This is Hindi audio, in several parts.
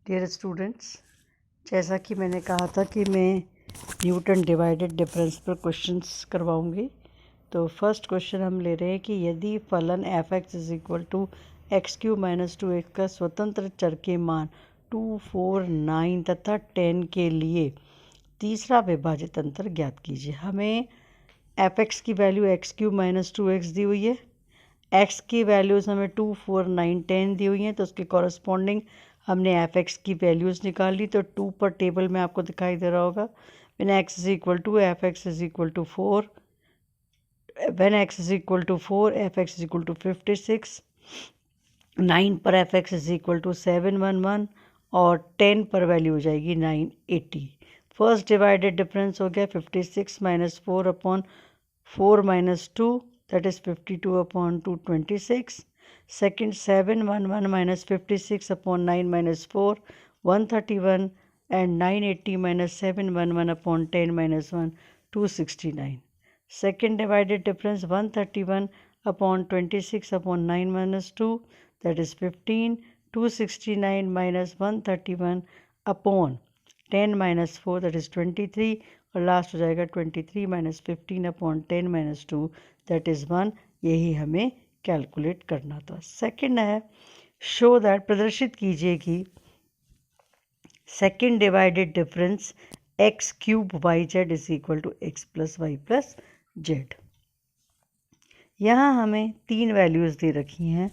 डियर स्टूडेंट्स, जैसा कि मैंने कहा था कि मैं न्यूटन डिवाइडेड डिफरेंस पर क्वेश्चंस करवाऊंगी। तो फर्स्ट क्वेश्चन हम ले रहे हैं कि यदि फलन F X is equal to X cube minus two X का स्वतंत्र चर के मान 2, 4, 9 तथा 10 के लिए तीसरा विभाजित अंतर ज्ञात कीजिए। हमें एफ एक्स की value x cube minus two x दी हुई है, एक्स की वैल्यूज़ हमें 2, 4, 9, 10 दी हुई हैं, तो उसके कॉरस्पॉन्डिंग हमने एफ एक्स की वैल्यूज़ निकाल ली। तो 2 पर टेबल में आपको दिखाई दे रहा होगा when X is equal to F X is equal to 4, when X is equal to 4 F X is equal to 56, 9 पर F X is equal to 711 और 10 पर वैल्यू हो जाएगी 980। फर्स्ट डिवाइडेड डिफरेंस हो गया 56 minus 4 upon 4 minus 2, that is 52 upon 226. Second 711 minus 56 upon 9 minus 4, 131, and 980 minus 711 upon 10 minus 1, 269. Second divided difference 131 upon 26 upon 9 minus 2, that is 15, 269 minus 131 upon 10 minus 4, that is 23, और लास्ट हो जाएगा 23 minus 15 upon 10 minus 2, that is 1। यही हमें कैलकुलेट करना था। सेकंड है शो दैट, प्रदर्शित कीजिए कि second divided difference x cube Y Z is equal to X plus Y plus Z. यहाँ हमें तीन वैल्यूज़ दे रखी हैं,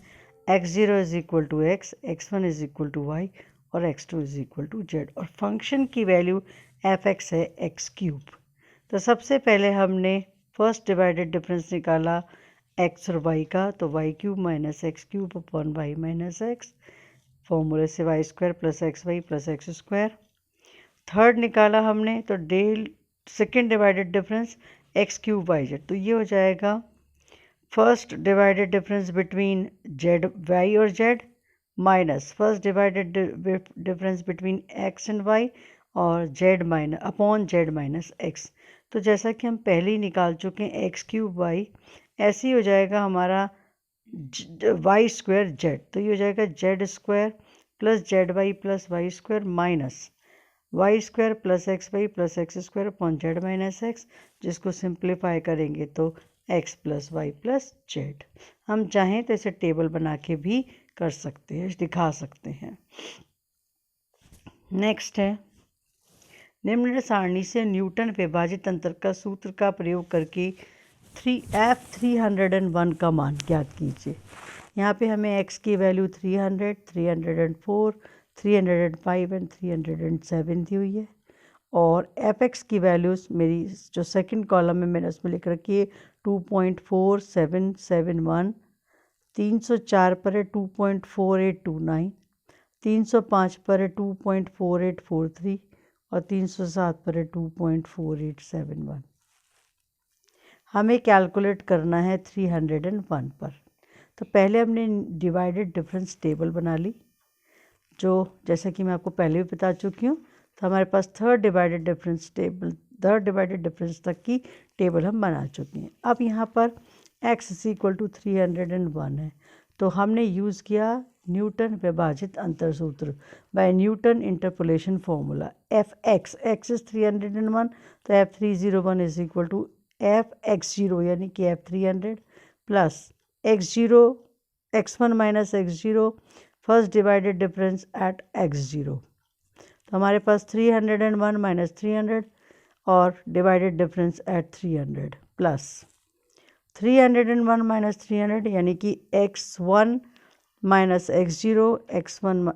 x0 is equal to X, x1 is equal to Y और x2 is equal to Z, और फंक्शन की वैल्यू एफ एक्स है एक्स क्यूब। तो सबसे पहले हमने फर्स्ट डिवाइडेड डिफरेंस निकाला एक्स और वाई का, तो Y cube minus X cube upon Y minus x, फॉर्मूले से y square plus x y plus x square. Third निकाला हमने तो del second divided difference x cube Y z, तो ये हो जाएगा first divided difference between z y और z minus first divided difference between x and y और z minus upon Z minus x. तो जैसा कि हम पहले ही निकाल चुके हैं एक्स क्यूब वाई, ऐसे ही हो जाएगा हमारा वाई स्क्वायर जेड, तो ये हो जाएगा Z square plus Z Y plus Y square minus Y square plus x square upon Z minus X, जिसको सिंप्लीफाई करेंगे तो X plus Y plus Z. हम चाहें तो इसे टेबल बना के भी कर सकते हैं, दिखा सकते हैं। नेक्स्ट है निम्न सारणी से न्यूटन विभाजित अंतर का सूत्र का प्रयोग करके F301 का मान ज्ञात कीजिए। यहाँ पे हमें x की वैल्यू 300, 304, 305 एंड 307 दी हुई है, और fx की वैल्यूज़ मेरी जो सेकंड कॉलम में मैंने उसमें लिख रखी है 2.4771, 304 पर है 2.4829, 305 पर है 2.4843 और 307 पर है 2.4871। हमें कैलकुलेट करना है 301 पर। तो पहले हमने डिवाइडेड डिफरेंस टेबल बना ली, जो जैसा कि मैं आपको पहले भी बता चुकी हूँ। तो हमारे पास थर्ड डिवाइडेड डिफरेंस तक की टेबल हम बना चुके हैं। अब यहाँ पर x इज इक्वल टू 301 है, तो हमने यूज़ किया न्यूटन विभाजित अंतर सूत्र by Newton interpolation formula. F X is 301, तो F301 is equal to F X zero यानी कि F300 plus x1 minus x0 first divided difference at x0। तो हमारे पास 301 माइनस 300 और divided difference at 300 plus 301 minus 300 यानी कि x1 minus x0 x1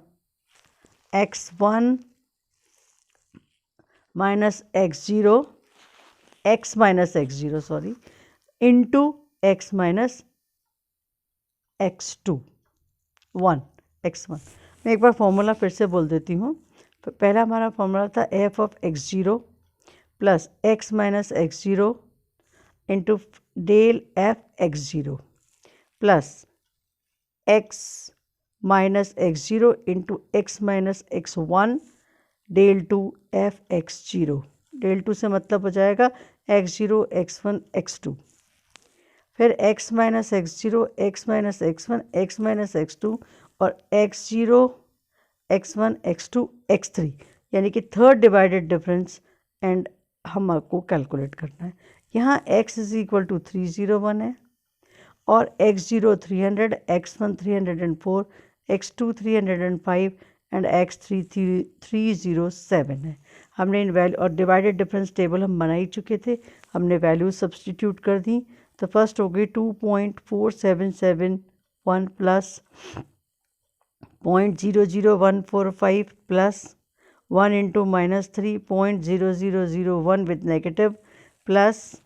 minus x0 x minus x0 sorry into x minus x2 1 x1। मैं एक बार फॉर्मूला फिर से बोल देती हूँ। पहला हमारा फॉर्मूला था F of x0 plus x minus x0 into del F x0 plus x minus x0 into x minus x1 del two F x0। Del two से मतलब हो जाएगा x0 x1 x2, फिर x minus x0 x minus x1 x minus x2 और x0 x1 x2 x3 यानी कि थर्ड डिवाइडेड डिफरेंस एंड हमको कैलकुलेट करना है। यहाँ x इज इक्वल टू 301 है और x0 300, x1 304, x2 305 and x3 307 है। हमने इन वैल्यू और डिवाइडेड डिफरेंस टेबल हम बना ही चुके थे, हमने वैल्यू सब्सटीट्यूट कर दी। तो फर्स्ट हो गई 2.4771 plus 0.00145 plus 1 into minus 3.0001 with negative plus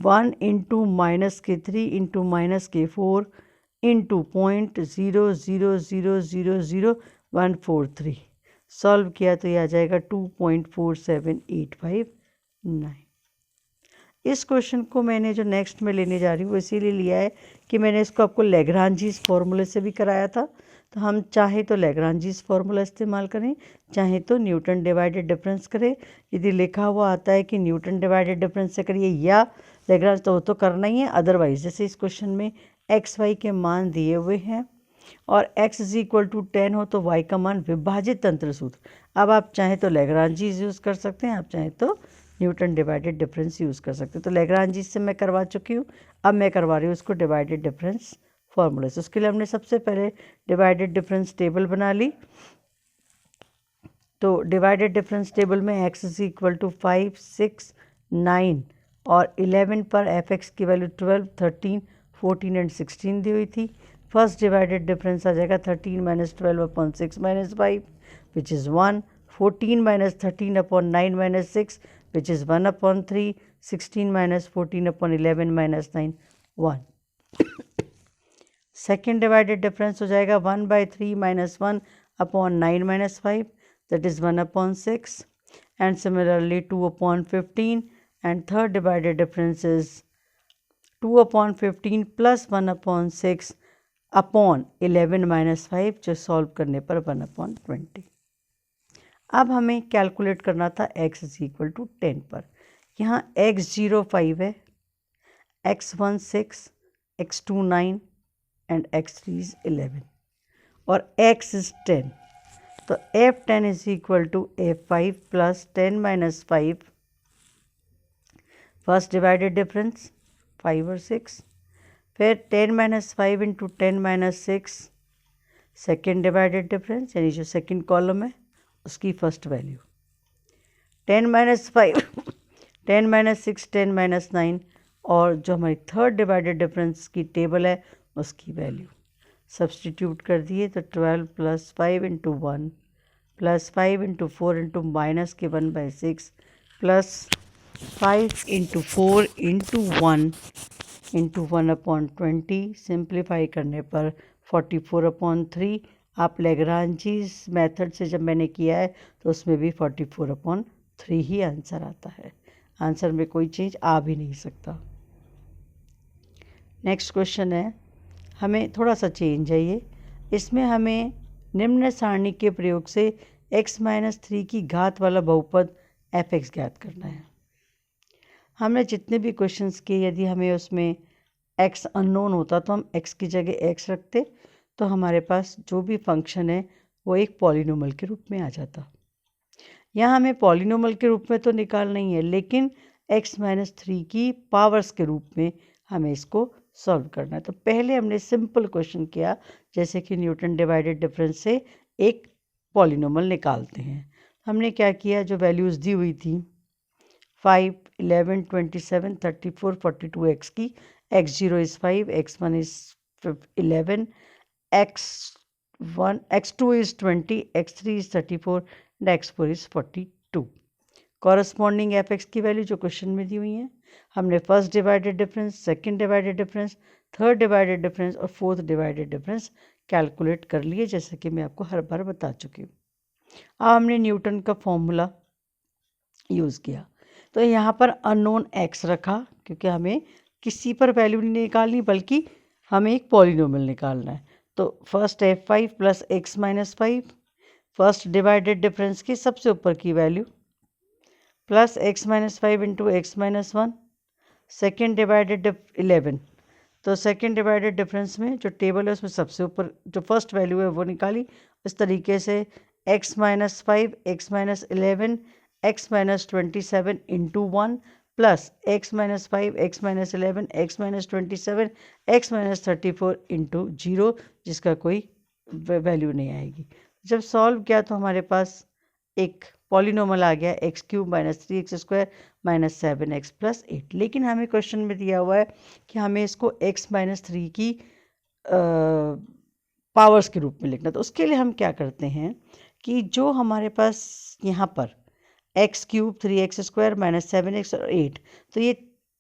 1 into minus के 3 इंटू माइनस के 4 इंटू 0.0000143। सॉल्व किया तो ये आ जाएगा 2.47859। इस क्वेश्चन को मैंने जो नेक्स्ट में लेने जा रही हूँ वो इसीलिए लिया है कि मैंने इसको आपको लेग्रांजीज फार्मूले से भी कराया था। तो हम चाहे तो लेग्रांजीज फार्मूला इस्तेमाल करें, चाहे तो न्यूटन डिवाइडेड डिफरेंस करें। यदि लिखा हुआ आता है कि न्यूटन डिवाइडेड डिफरेंस से करिए या लेग्रांज, तो करना ही है। अदरवाइज जैसे इस क्वेश्चन में एक्स वाई के मान दिए हुए हैं और x इज इक्वल टू 10 हो तो y का मान विभाजित तंत्र सूत्र। अब आप चाहें तो लेग्रांजीज यूज़ कर सकते हैं, आप चाहें तो न्यूटन डिवाइडेड डिफरेंस यूज़ कर सकते हैं। तो लेग्रांजीज से मैं करवा चुकी हूँ, अब मैं करवा रही हूँ उसको डिवाइडेड डिफरेंस फार्मूले से। उसके लिए हमने सबसे पहले डिवाइडेड डिफरेंस टेबल बना ली। तो डिवाइडेड डिफरेंस टेबल में x इज इक्वल टू 5, 6, 9 और 11 पर f(x) की वैल्यू 12, 13, 14 एंड 16 दी हुई थी। फर्स्ट डिवाइडेड डिफरेंस आ जाएगा 13 minus 12 upon 6 minus 5 which is 1, 14 minus 13 upon 9 minus 6 which is 1 upon 3, 16 minus 14 upon 11 minus 9 1। Second divided difference हो जाएगा 1/3 minus 1 upon 9 minus 5 that is 1 upon 6 and similarly 2 upon 15 and third divided difference is 2 upon 15 plus 1 upon 6 upon 11 minus 5 जो सॉल्व करने पर 1 upon 20। अब हमें कैलकुलेट करना था x इज इक्वल टू 10 पर। यहाँ x0 5 है, x1 6, x2 9 and x3 is 11 और x is 10। तो f10 is equal to f5 plus 10 minus 5 first divided difference 5 और 6, फिर 10 minus 5 into 10 minus 6 second divided difference यानी जो सेकेंड कॉलम है उसकी first value 10 minus 5 10 minus 6 10 minus 9 और जो हमारी थर्ड डिवाइडेड डिफरेंस की टेबल है उसकी वैल्यू सब्सटीट्यूट कर दिए। तो 12 plus 5 into 1 plus 5 into 4 into minus के 1/6 plus 5 into 4 into 1 into 1 upon 20 simplify करने पर 44 अपॉन 3। आप लेग्रांजीज मेथड से जब मैंने किया है तो उसमें भी 44 अपॉन 3 ही आंसर आता है, आंसर में कोई चेंज आ भी नहीं सकता। नेक्स्ट क्वेश्चन है, हमें थोड़ा सा चेंज है ये, इसमें हमें निम्न सारणी के प्रयोग से x-3 की घात वाला बहुपद f(x) ज्ञात करना है। हमने जितने भी क्वेश्चंस किए यदि हमें उसमें x अननोन होता तो हम x की जगह x रखते तो हमारे पास जो भी फंक्शन है वो एक पॉलिनोमल के रूप में आ जाता। यहाँ हमें पॉलिनोमल के रूप में तो निकालना ही है लेकिन x-3 की पावर्स के रूप में हमें इसको सॉल्व करना है। तो पहले हमने सिंपल क्वेश्चन किया जैसे कि न्यूटन डिवाइडेड डिफरेंस से एक पॉलिनोमल निकालते हैं। हमने क्या किया, जो वैल्यूज़ दी हुई थी 5, 11, 27, 34, 42 x की, x0 is 5, x1 is 11, x2 is 20, x3 is 34 and x4 is 42। Corresponding f(x) की वैल्यू जो क्वेश्चन में दी हुई है हमने first divided difference, second divided difference, third divided difference और फोर्थ डिवाइडेड डिफरेंस कैलकुलेट कर लिए जैसे कि मैं आपको हर बार बता चुकी हूँ। अब हमने न्यूटन का फॉर्मूला यूज़ किया तो यहाँ पर अननोन x रखा क्योंकि हमें किसी पर वैल्यू नहीं निकालनी बल्कि हमें एक पॉलिनोमियल निकालना है। तो first f5 plus x minus 5 first divided difference की सबसे ऊपर की value plus x minus 5 into x minus 1 second divided 11। तो सेकेंड डिवाइडेड डिफरेंस में जो टेबल है उसमें सबसे ऊपर जो फर्स्ट वैल्यू है वो निकाली इस तरीके से x minus 5 x minus 11 x minus 27 into 1 plus x minus 5 x minus 11 x minus 27 x minus 34 into 0, जिसका कोई वैल्यू नहीं आएगी। जब सॉल्व किया तो हमारे पास एक पॉलिनोमल आ गया x cube minus 3x square minus 7x plus 8। लेकिन हमें क्वेश्चन में दिया हुआ है कि हमें इसको x माइनस 3 की पावर्स के रूप में लिखना। तो उसके लिए हम क्या करते हैं कि जो हमारे पास यहाँ पर x cube 3x square minus 7x और 8, तो ये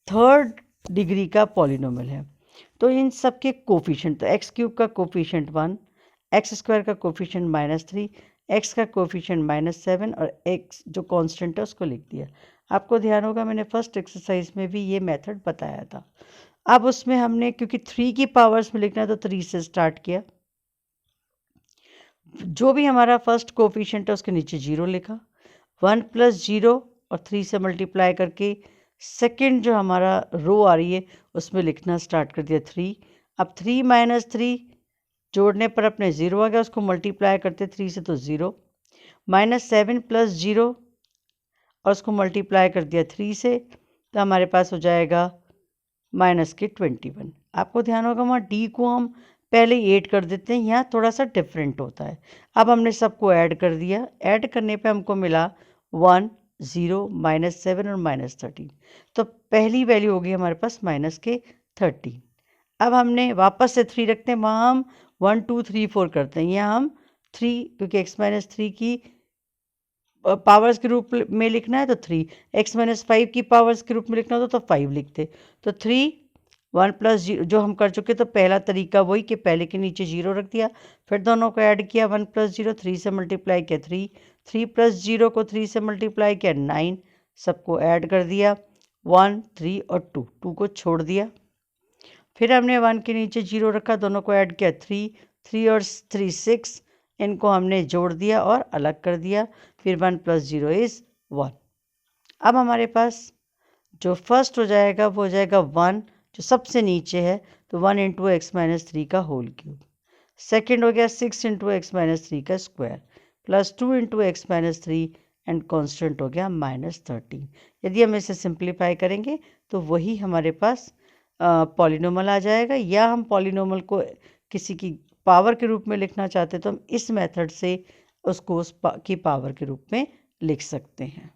थर्ड डिग्री का पॉलिनोमल है। तो इन सब के कोफिशिएंट, तो एक्स क्यूब का कोफिशिएंट 1, एक्स स्क्वायर का कोफिशिएंट माइनस 3, एक्स का कोफिशिएंट माइनस 7 और एक्स जो कांस्टेंट है उसको लिख दिया। आपको ध्यान होगा मैंने फर्स्ट एक्सरसाइज में भी ये मेथड बताया था। अब उसमें हमने क्योंकि 3 की पावर्स में लिखना है तो 3 से स्टार्ट किया। जो भी हमारा फर्स्ट कोफिशिएंट है उसके नीचे 0 लिखा, 1 प्लस 0 और 3 से मल्टीप्लाई करके सेकंड जो हमारा रो आ रही है उसमें लिखना स्टार्ट कर दिया 3। अब 3 माइनस 3 जोड़ने पर अपने 0 आ गया, उसको मल्टीप्लाई करते 3 से तो 0, माइनस 7 प्लस 0 और उसको मल्टीप्लाई कर दिया 3 से, तो हमारे पास हो जाएगा माइनस के 21। आपको ध्यान होगा वहाँ डी को हम पहले 8 कर देते हैं, यहाँ थोड़ा सा डिफरेंट होता है। अब हमने सबको ऐड कर दिया, ऐड करने पे हमको मिला 1 0 माइनस 7 और माइनस 13, तो पहली वैल्यू होगी हमारे पास माइनस के 13। अब हमने वापस से 3 रखते हैं, वहाँ हम 1 2 3 4 करते हैं, यहाँ हम 3 क्योंकि x माइनस 3 की पावर्स के रूप में लिखना है तो 3, x माइनस 5 की पावर्स के रूप में लिखना होता तो 5 लिखते। तो 3 1 प्लस 0 जो हम कर चुके, तो पहला तरीका वही कि पहले के नीचे 0 रख दिया, फिर दोनों को ऐड किया 1 प्लस 0, 3 से मल्टीप्लाई किया 3, 3 प्लस 0 को 3 से मल्टीप्लाई किया 9, सबको ऐड कर दिया 1 3 और 2, 2 को छोड़ दिया। फिर हमने 1 के नीचे 0 रखा, दोनों को ऐड किया 3, 3 और 3 6, इनको हमने जोड़ दिया और अलग कर दिया, फिर 1 प्लस 0 इज़ 1। अब हमारे पास जो फर्स्ट हो जाएगा वो हो जाएगा 1 जो सबसे नीचे है, तो 1 इंटू एक्स माइनस 3 का होल क्यूब। सेकेंड हो गया 6 इंटू एक्स माइनस 3 का square plus 2 into x minus 3 and constant हो गया माइनस 13। यदि हम इसे सिंप्लीफाई करेंगे तो वही हमारे पास पॉलिनोमल आ जाएगा, या हम पॉलिनोमल को किसी की पावर के रूप में लिखना चाहते तो हम इस मेथड से उसको की पावर के रूप में लिख सकते हैं।